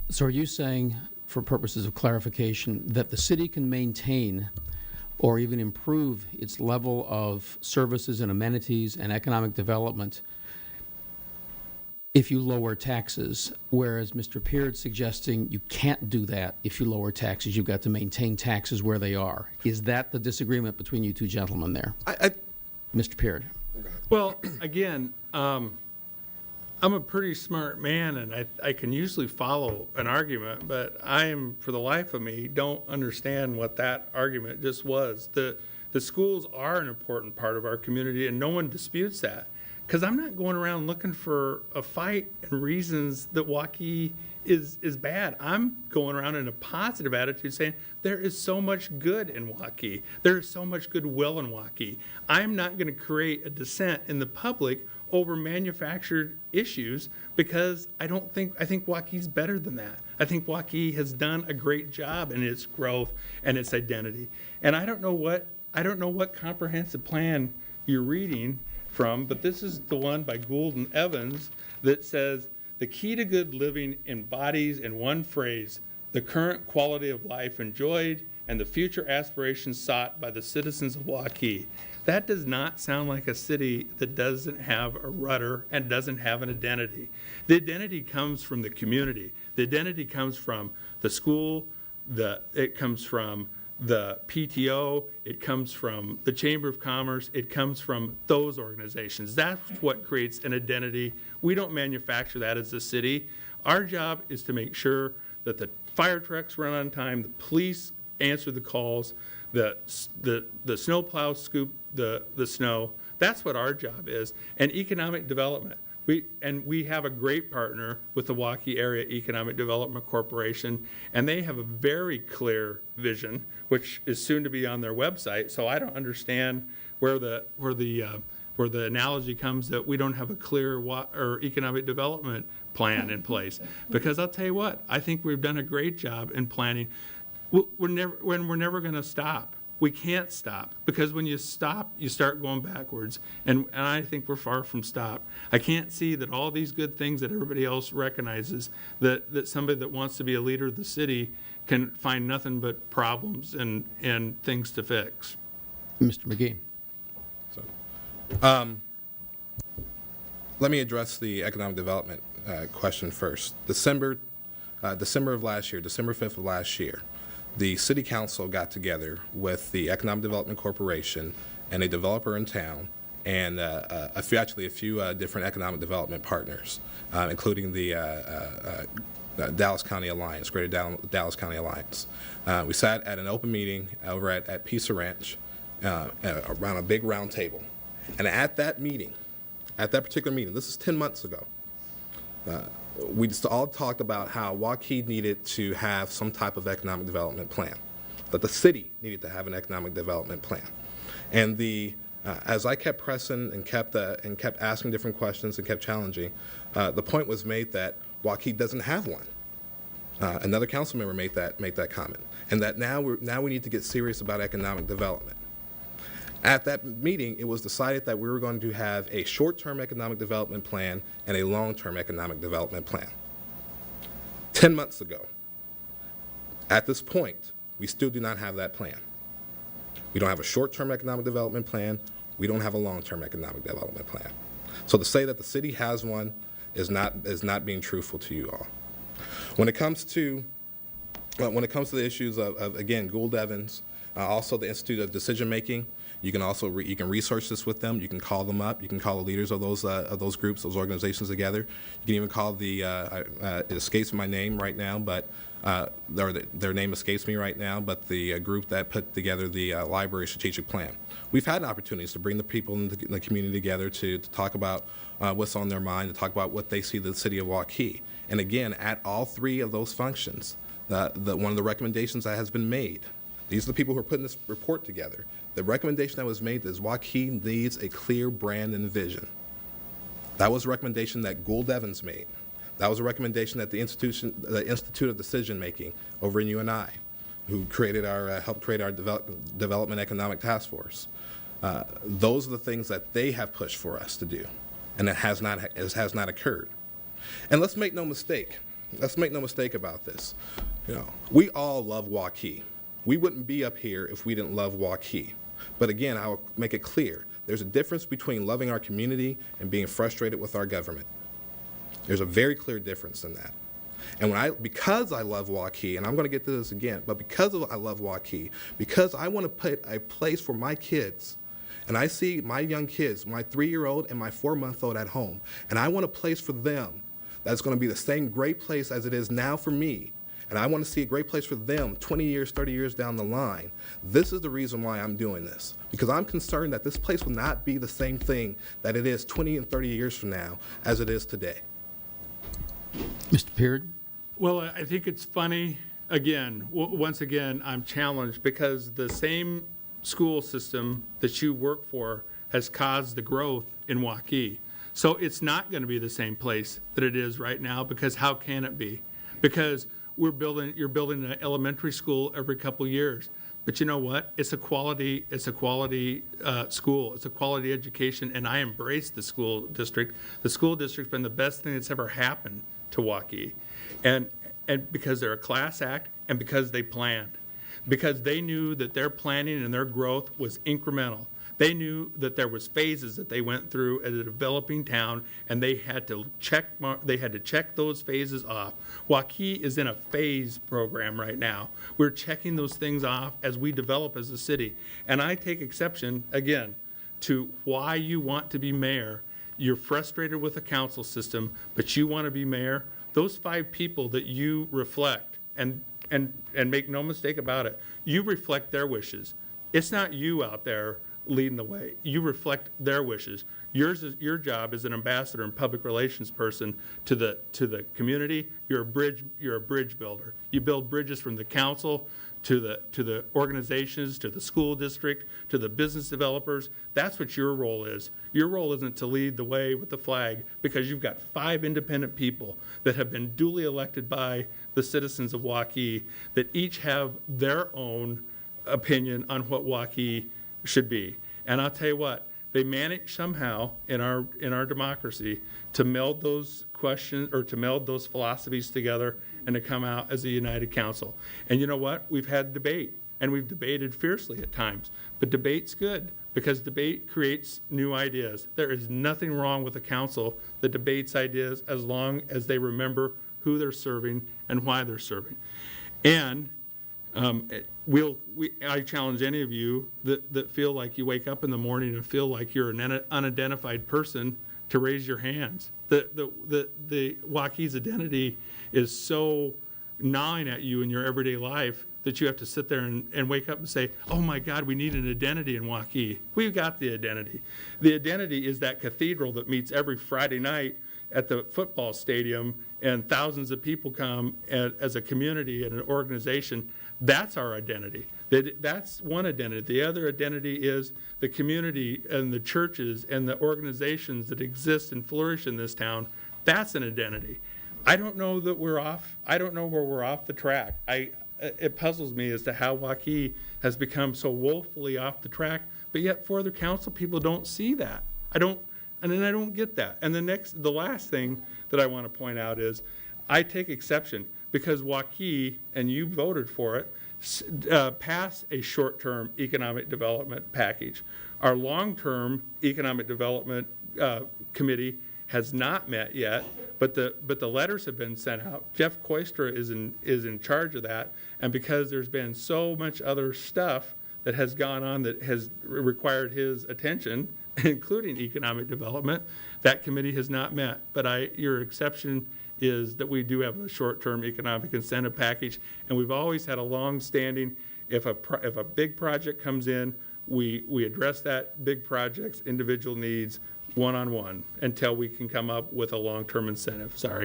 So are you saying, for purposes of clarification, that the city can maintain or even improve its level of services and amenities and economic development if you lower taxes, whereas Mr. Peard's suggesting you can't do that if you lower taxes, you've got to maintain taxes where they are? Is that the disagreement between you two gentlemen there? Mr. Peard? Well, again, I'm a pretty smart man, and I can usually follow an argument, but I am, for the life of me, don't understand what that argument just was. The schools are an important part of our community, and no one disputes that. Because I'm not going around looking for a fight and reasons that Waukee is bad. I'm going around in a positive attitude saying there is so much good in Waukee. There is so much goodwill in Waukee. I'm not going to create a dissent in the public over manufactured issues because I think Waukee's better than that. I think Waukee has done a great job in its growth and its identity. And I don't know what comprehensive plan you're reading from, but this is the one by Gould and Evans that says, the key to good living embodies in one phrase the current quality of life enjoyed and the future aspirations sought by the citizens of Waukee. That does not sound like a city that doesn't have a rudder and doesn't have an identity. The identity comes from the community. The identity comes from the school, it comes from the PTO, it comes from the Chamber of Commerce, it comes from those organizations. That's what creates an identity. We don't manufacture that as a city. Our job is to make sure that the fire trucks run on time, the police answer the calls, the snow plows scoop the snow. That's what our job is. And economic development. We have a great partner with the Waukee Area Economic Development Corporation, and they have a very clear vision, which is soon to be on their website. So I don't understand where the analogy comes that we don't have a clear or economic development plan in place. Because I'll tell you what, I think we've done a great job in planning. We're never going to stop. We can't stop, because when you stop, you start going backwards, and I think we're far from stop. I can't see that all these good things that everybody else recognizes, that somebody that wants to be a leader of the city can find nothing but problems and things to fix. Mr. McGee. Let me address the economic development question first. December of last year, December 5th of last year, the city council got together with the Economic Development Corporation and a developer in town, and a few different economic development partners, including the Dallas County Alliance, Greater Dallas County Alliance. We sat at an open meeting over at Pisa Ranch around a big round table. And at that particular meeting, this is 10 months ago, we just all talked about how Waukee needed to have some type of economic development plan, that the city needed to have an economic development plan. And as I kept pressing and kept asking different questions and kept challenging, the point was made that Waukee doesn't have one. Another council member made that comment, and that now we need to get serious about economic development. At that meeting, it was decided that we were going to have a short-term economic development plan and a long-term economic development plan. 10 months ago, at this point, we still do not have that plan. We don't have a short-term economic development plan. We don't have a long-term economic development plan. So to say that the city has one is not being truthful to you all. When it comes to the issues of again, Gould Evans, also the Institute of Decision Making, you can research this with them. You can call them up. You can call the leaders of those groups, those organizations together. You can even call it escapes my name right now, but their name escapes me right now. But the group that put together the library strategic plan. We've had opportunities to bring the people in the community together to talk about what's on their mind, to talk about what they see the city of Waukee. And again, at all three of those functions, one of the recommendations that has been made. These are the people who are putting this report together. The recommendation that was made is Waukee needs a clear brand and vision. That was a recommendation that Gould Evans made. That was a recommendation that the Institute of Decision Making over in UNI, who helped create our Development Economic Task Force. Those are the things that they have pushed for us to do, and it has not occurred. And let's make no mistake, let's make no mistake about this. We all love Waukee. We wouldn't be up here if we didn't love Waukee. But again, I'll make it clear, there's a difference between loving our community and being frustrated with our government. There's a very clear difference in that. And because I love Waukee, and I'm going to get to this again, but I love Waukee, because I want to put a place for my kids, and I see my young kids, my 3-year-old and my 4-month-old at home, and I want a place for them that's going to be the same great place as it is now for me, and I want to see a great place for them 20 years, 30 years down the line. This is the reason why I'm doing this, because I'm concerned that this place will not be the same thing that it is 20 and 30 years from now as it is today. Mr. Peard? Well, I think it's funny, again, once again, I'm challenged because the same school system that you work for has caused the growth in Waukee. So it's not going to be the same place that it is right now, because how can it be? Because you're building an elementary school every couple years. But you know what? It's a quality school. It's a quality education, and I embrace the school district. The school district's been the best thing that's ever happened to Waukee. And because they're a class act, and because they planned. Because they knew that their planning and their growth was incremental. They knew that there was phases that they went through as a developing town, and they had to check those phases off. Waukee is in a phase program right now. We're checking those things off as we develop as a city. And I take exception, again, to why you want to be mayor. You're frustrated with the council system, but you want to be mayor. Those 5 people that you reflect, and make no mistake about it, you reflect their wishes. It's not you out there leading the way. You reflect their wishes. Your job as an ambassador and public relations person to the community. You're a bridge builder. You build bridges from the council to the organizations, to the school district, to the business developers. That's what your role is. Your role isn't to lead the way with the flag, because you've got 5 independent people that have been duly elected by the citizens of Waukee that each have their own opinion on what Waukee should be. And I'll tell you what, they manage somehow in our democracy to meld those questions, or to meld those philosophies together, and to come out as a united council. And you know what? We've had debate, and we've debated fiercely at times. But debate's good, because debate creates new ideas. There is nothing wrong with a council that debates ideas as long as they remember who they're serving and why they're serving. And I challenge any of you that feel like you wake up in the morning and feel like you're an unidentified person to raise your hands. The Waukee's identity is so gnawing at you in your everyday life that you have to sit there and wake up and say, oh my God, we need an identity in Waukee. We've got the identity. The identity is that cathedral that meets every Friday night at the football stadium, and thousands of people come as a community and an organization. That's our identity. That's one identity. The other identity is the community and the churches and the organizations that exist and flourish in this town. That's an identity. I don't know that we're off. I don't know where we're off the track. It puzzles me as to how Waukee has become so woefully off the track, but yet 4 other council people don't see that. I don't get that. And the last thing that I want to point out is I take exception, because Waukee, and you voted for it, passed a short-term economic development package. Our long-term economic development committee has not met yet, but the letters have been sent out. Jeff Koistra is in charge of that, and because there's been so much other stuff that has gone on that has required his attention, including economic development, that committee has not met. But your exception is that we do have a short-term economic incentive package, and we've always had a long-standing, if a big project comes in, we address that big project's individual needs one-on-one until we can come up with a long-term incentive. Sorry.